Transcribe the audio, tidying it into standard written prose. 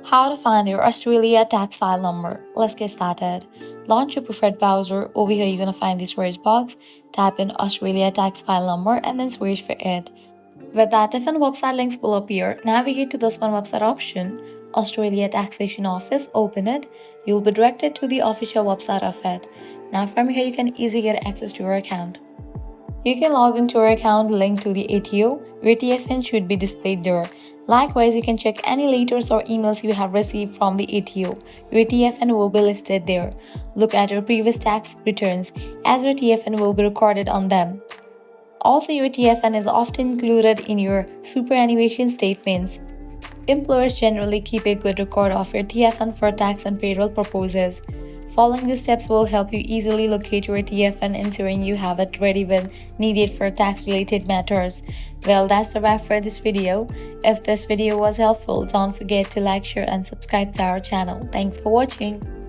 How to find your Australia tax file number. Let's get started. Launch your preferred browser. Over here, you're going to find the search box. Type in Australia tax file number and then search for it. With that, TFN website links will appear. Navigate to this one website option, Australia Taxation Office, open it. You'll be directed to the official website of it. Now from here, you can easily get access to your account. You can log into your account linked to the ATO. Your TFN should be displayed there. Likewise, you can check any letters or emails you have received from the ATO. Your TFN will be listed there. Look at your previous tax returns, as your TFN will be recorded on them. Also, your TFN is often included in your superannuation statements. Employers generally keep a good record of your TFN for tax and payroll purposes. Following these steps will help you easily locate your TFN, ensuring you have it ready when needed for tax-related matters. Well, that's the wrap for this video. If this video was helpful, don't forget to like, share, and subscribe to our channel. Thanks for watching.